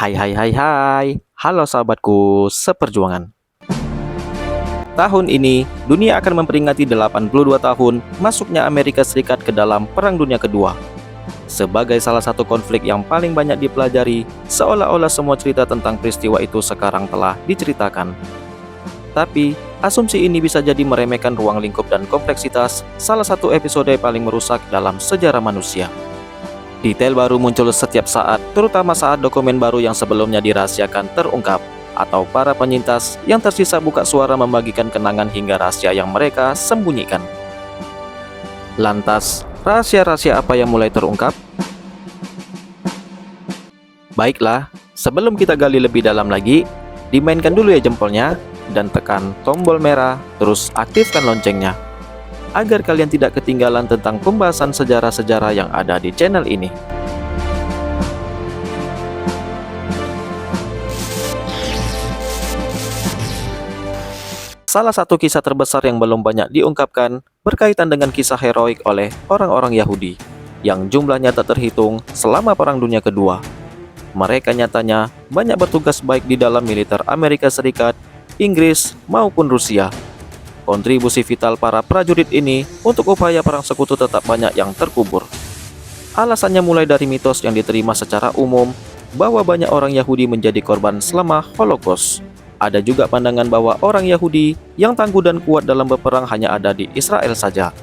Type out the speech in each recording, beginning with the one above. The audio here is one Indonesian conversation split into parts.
Hai hai hai hai, halo sahabatku seperjuangan. Tahun ini, dunia akan memperingati 82 tahun masuknya Amerika Serikat ke dalam Perang Dunia Kedua. Sebagai salah satu konflik yang paling banyak dipelajari, seolah-olah semua cerita tentang peristiwa itu sekarang telah diceritakan. Tapi, asumsi ini bisa jadi meremehkan ruang lingkup dan kompleksitas salah satu episode paling merusak dalam sejarah manusia. Detail baru muncul setiap saat, terutama saat dokumen baru yang sebelumnya dirahasiakan terungkap, atau para penyintas yang tersisa buka suara membagikan kenangan hingga rahasia yang mereka sembunyikan. Lantas, rahasia-rahasia apa yang mulai terungkap? Baiklah, sebelum kita gali lebih dalam lagi, dimainkan dulu ya jempolnya, dan tekan tombol merah, terus aktifkan loncengnya, agar kalian tidak ketinggalan tentang pembahasan sejarah-sejarah yang ada di channel ini. Salah satu kisah terbesar yang belum banyak diungkapkan berkaitan dengan kisah heroik oleh orang-orang Yahudi, yang jumlahnya tak terhitung selama Perang Dunia Kedua. Mereka nyatanya banyak bertugas baik di dalam militer Amerika Serikat, Inggris, maupun Rusia. Kontribusi vital para prajurit ini untuk upaya perang sekutu tetap banyak yang terkubur. Alasannya mulai dari mitos yang diterima secara umum bahwa banyak orang Yahudi menjadi korban selama Holocaust. Ada juga pandangan bahwa orang Yahudi yang tangguh dan kuat dalam berperang hanya ada di Israel saja.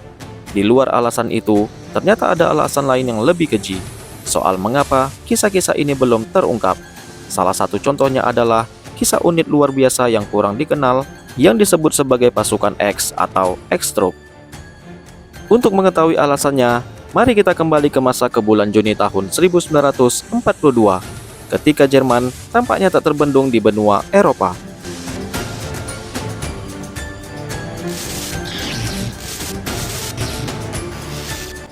Di luar alasan itu, ternyata ada alasan lain yang lebih keji soal mengapa kisah-kisah ini belum terungkap. Salah satu contohnya adalah kisah unit luar biasa yang kurang dikenal yang disebut sebagai pasukan X atau X-Troop. Untuk mengetahui alasannya, mari kita kembali ke masa ke bulan Juni tahun 1942, ketika Jerman tampaknya tak terbendung di benua Eropa.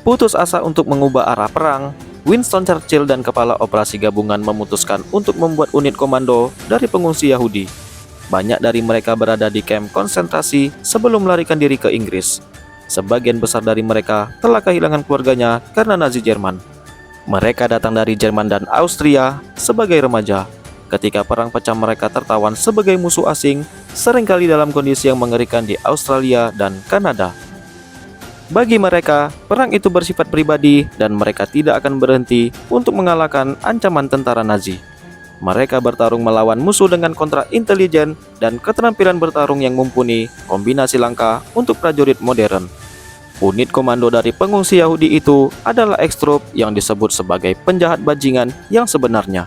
Putus asa untuk mengubah arah perang, Winston Churchill dan Kepala Operasi Gabungan memutuskan untuk membuat unit komando dari pengungsi Yahudi. Banyak dari mereka berada di kamp konsentrasi sebelum melarikan diri ke Inggris. Sebagian besar dari mereka telah kehilangan keluarganya karena Nazi Jerman. Mereka datang dari Jerman dan Austria sebagai remaja. Ketika perang pecah, mereka tertawan sebagai musuh asing, seringkali dalam kondisi yang mengerikan di Australia dan Kanada. Bagi mereka, perang itu bersifat pribadi dan mereka tidak akan berhenti untuk mengalahkan ancaman tentara Nazi. Mereka bertarung melawan musuh dengan kontra intelijen dan keterampilan bertarung yang mumpuni, kombinasi langka untuk prajurit modern. Unit komando dari pengungsi Yahudi itu adalah X-Troop yang disebut sebagai penjahat bajingan yang sebenarnya.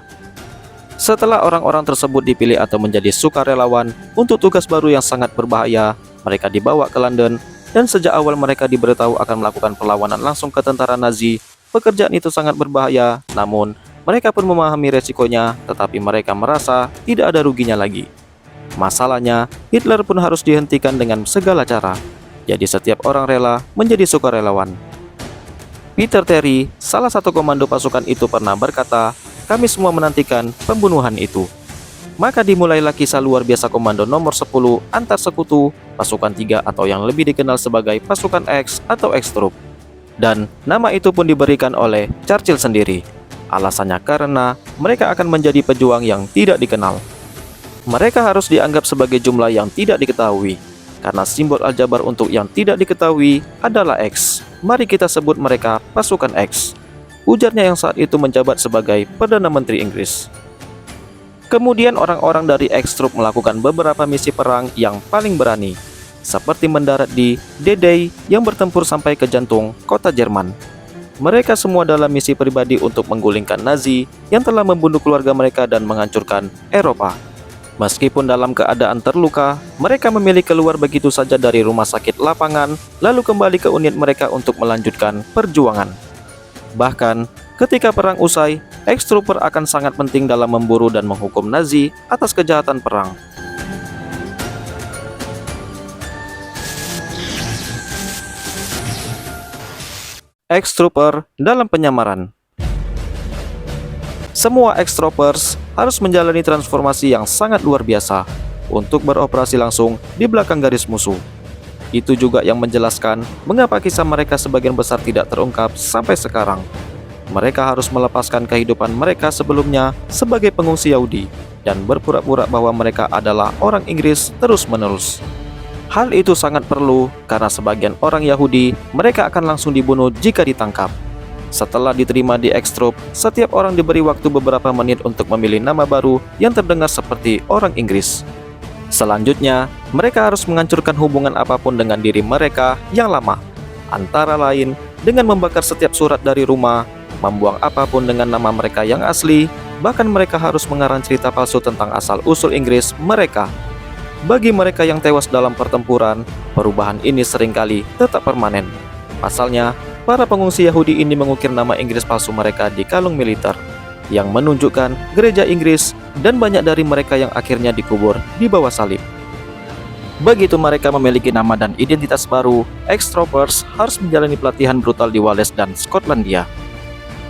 Setelah orang-orang tersebut dipilih atau menjadi sukarelawan untuk tugas baru yang sangat berbahaya, mereka dibawa ke London dan sejak awal mereka diberitahu akan melakukan perlawanan langsung ke tentara Nazi. Pekerjaan itu sangat berbahaya, namun mereka pun memahami resikonya, tetapi mereka merasa tidak ada ruginya lagi. Masalahnya, Hitler pun harus dihentikan dengan segala cara. Jadi setiap orang rela menjadi sukarelawan. Peter Terry, salah satu komando pasukan itu pernah berkata, "Kami semua menantikan pembunuhan itu." Maka dimulailah kisah luar biasa komando nomor 10 antar sekutu, pasukan 3 atau yang lebih dikenal sebagai pasukan X atau X-Troop. Dan nama itu pun diberikan oleh Churchill sendiri. Alasannya karena mereka akan menjadi pejuang yang tidak dikenal. Mereka harus dianggap sebagai jumlah yang tidak diketahui, karena simbol aljabar untuk yang tidak diketahui adalah X. Mari kita sebut mereka pasukan X, ujarnya yang saat itu menjabat sebagai Perdana Menteri Inggris. Kemudian orang-orang dari X-Troop melakukan beberapa misi perang yang paling berani, seperti mendarat di D-Day yang bertempur sampai ke jantung kota Jerman. Mereka semua dalam misi pribadi untuk menggulingkan Nazi yang telah membunuh keluarga mereka dan menghancurkan Eropa. Meskipun dalam keadaan terluka, mereka memilih keluar begitu saja dari rumah sakit lapangan, lalu kembali ke unit mereka untuk melanjutkan perjuangan. Bahkan, ketika perang usai, X-Trooper akan sangat penting dalam memburu dan menghukum Nazi atas kejahatan perang. X-Trooper dalam penyamaran. Semua X-Troopers harus menjalani transformasi yang sangat luar biasa untuk beroperasi langsung di belakang garis musuh. Itu juga yang menjelaskan mengapa kisah mereka sebagian besar tidak terungkap sampai sekarang. mereka harus melepaskan kehidupan mereka sebelumnya sebagai pengungsi Yahudi dan berpura-pura bahwa mereka adalah orang Inggris terus-menerus. Hal itu sangat perlu karena sebagian orang Yahudi mereka akan langsung dibunuh jika ditangkap. Setelah diterima di Extrop, setiap orang diberi waktu beberapa menit untuk memilih nama baru yang terdengar seperti orang Inggris. Selanjutnya, mereka harus menghancurkan hubungan apapun dengan diri mereka yang lama, antara lain dengan membakar setiap surat dari rumah, membuang apapun dengan nama mereka yang asli, bahkan mereka harus mengarang cerita palsu tentang asal-usul Inggris mereka. Bagi mereka yang tewas dalam pertempuran, perubahan ini seringkali tetap permanen. Pasalnya, para pengungsi Yahudi ini mengukir nama Inggris palsu mereka di kalung militer, yang menunjukkan gereja Inggris, dan banyak dari mereka yang akhirnya dikubur di bawah salib. Begitu mereka memiliki nama dan identitas baru, Extroopers harus menjalani pelatihan brutal di Wales dan Skotlandia.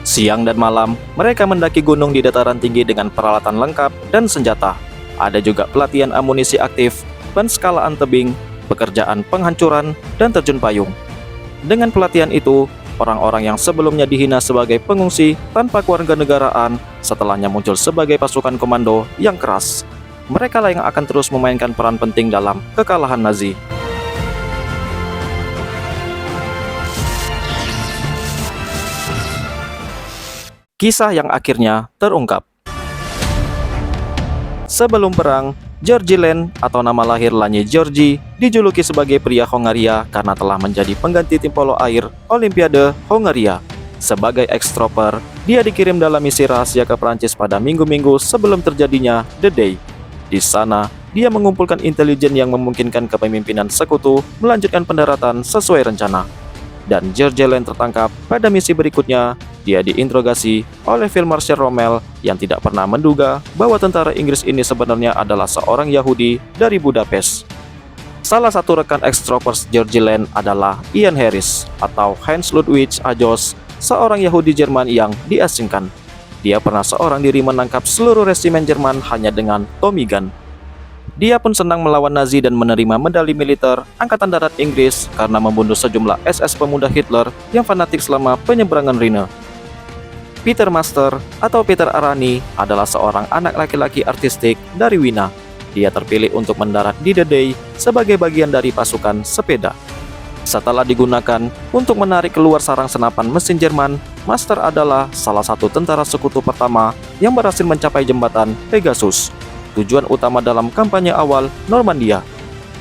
Siang dan malam, mereka mendaki gunung di dataran tinggi dengan peralatan lengkap dan senjata. Ada juga pelatihan amunisi aktif, penskalaan tebing, pekerjaan penghancuran, dan terjun payung. Dengan pelatihan itu, orang-orang yang sebelumnya dihina sebagai pengungsi tanpa kewarganegaraan setelahnya muncul sebagai pasukan komando yang keras. Mereka lah yang akan terus memainkan peran penting dalam kekalahan Nazi. Kisah yang akhirnya terungkap. Sebelum perang, Georgi Len atau nama lahir Lanye Georgi dijuluki sebagai pria Hongaria karena telah menjadi pengganti tim polo air Olimpiade Hongaria. Sebagai ex-trooper, dia dikirim dalam misi rahasia ke Prancis pada minggu-minggu sebelum terjadinya The Day. Di sana, dia mengumpulkan intelijen yang memungkinkan kepemimpinan sekutu melanjutkan pendaratan sesuai rencana. Dan Georgi Len tertangkap pada misi berikutnya. Dia diinterogasi oleh Field Marshal Rommel yang tidak pernah menduga bahwa tentara Inggris ini sebenarnya adalah seorang Yahudi dari Budapest. Salah satu rekan ex-troopers Georgi Len adalah Ian Harris atau Hans Ludwig Ajos, seorang Yahudi Jerman yang diasingkan. Dia pernah seorang diri menangkap seluruh resimen Jerman hanya dengan Tommy gun. Dia pun senang melawan Nazi dan menerima medali militer Angkatan Darat Inggris karena membunuh sejumlah SS pemuda Hitler yang fanatik selama penyeberangan Rhine. Peter Master atau Peter Arani adalah seorang anak laki-laki artistik dari Wina. Dia terpilih untuk mendarat di The Day sebagai bagian dari pasukan sepeda. Setelah digunakan untuk menarik keluar sarang senapan mesin Jerman, Master adalah salah satu tentara sekutu pertama yang berhasil mencapai jembatan Pegasus, tujuan utama dalam kampanye awal Normandia.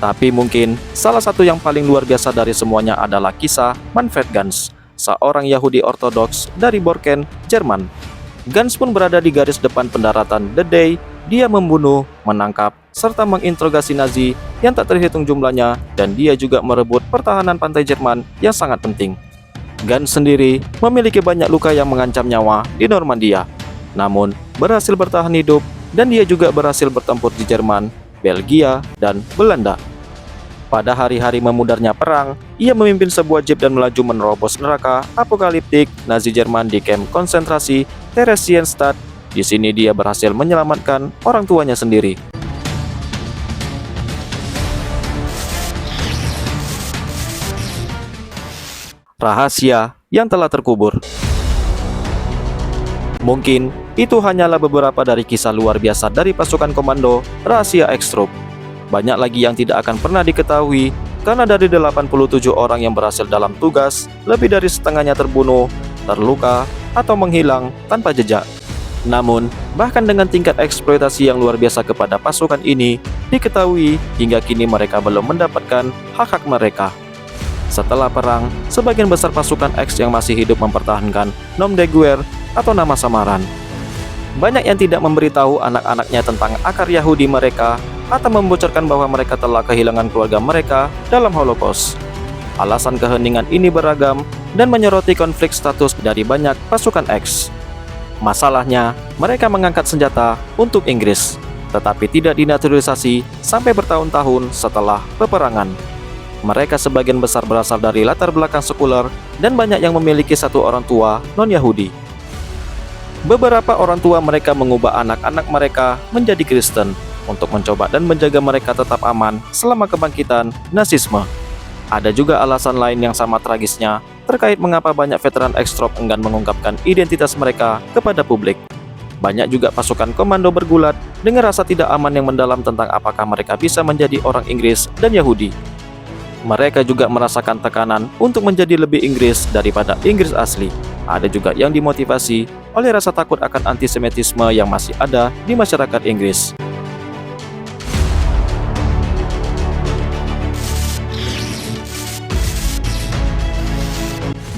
Tapi mungkin salah satu yang paling luar biasa dari semuanya adalah kisah Manfred Ganz, seorang Yahudi Ortodoks dari Borken, Jerman. Ganz pun berada di garis depan pendaratan The Day. Dia membunuh, menangkap, serta menginterogasi Nazi yang tak terhitung jumlahnya, dan dia juga merebut pertahanan pantai Jerman yang sangat penting. Ganz sendiri memiliki banyak luka yang mengancam nyawa di Normandia, namun berhasil bertahan hidup, dan dia juga berhasil bertempur di Jerman, Belgia, dan Belanda. Pada hari-hari memudarnya perang, ia memimpin sebuah jeep dan melaju menerobos neraka apokaliptik Nazi Jerman di kamp konsentrasi Theresienstadt. Di sini dia berhasil menyelamatkan orang tuanya sendiri. Rahasia yang telah terkubur. Mungkin itu hanyalah beberapa dari kisah luar biasa dari pasukan komando rahasia Extrop. Banyak lagi yang tidak akan pernah diketahui karena dari 87 orang yang berhasil dalam tugas, lebih dari setengahnya terbunuh, terluka, atau menghilang tanpa jejak. Namun, bahkan dengan tingkat eksploitasi yang luar biasa kepada pasukan ini, diketahui hingga kini mereka belum mendapatkan hak-hak mereka. Setelah perang, sebagian besar pasukan X yang masih hidup mempertahankan nom de guerre atau nama samaran. Banyak yang tidak memberitahu anak-anaknya tentang akar Yahudi mereka atau membocorkan bahwa mereka telah kehilangan keluarga mereka dalam Holocaust. Alasan keheningan ini beragam dan menyoroti konflik status dari banyak pasukan X. Masalahnya, mereka mengangkat senjata untuk Inggris, tetapi tidak dinaturalisasi sampai bertahun-tahun setelah peperangan. Mereka sebagian besar berasal dari latar belakang sekuler dan banyak yang memiliki satu orang tua non-Yahudi. Beberapa orang tua mereka mengubah anak-anak mereka menjadi Kristen untuk mencoba dan menjaga mereka tetap aman selama kebangkitan Nazisme. Ada juga alasan lain yang sama tragisnya, terkait mengapa banyak veteran X-Troop enggan mengungkapkan identitas mereka kepada publik. Banyak juga pasukan komando bergulat dengan rasa tidak aman yang mendalam tentang apakah mereka bisa menjadi orang Inggris dan Yahudi. Mereka juga merasakan tekanan untuk menjadi lebih Inggris daripada Inggris asli. Ada juga yang dimotivasi oleh rasa takut akan antisemitisme yang masih ada di masyarakat Inggris.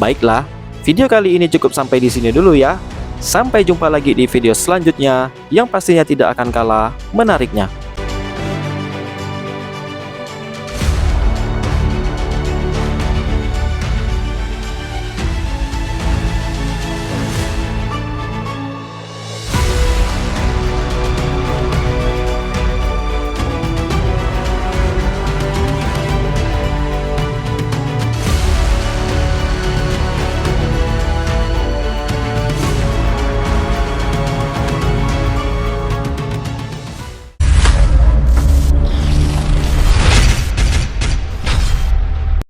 Baiklah, video kali ini cukup sampai di sini dulu ya. Sampai jumpa lagi di video selanjutnya yang pastinya tidak akan kalah menariknya.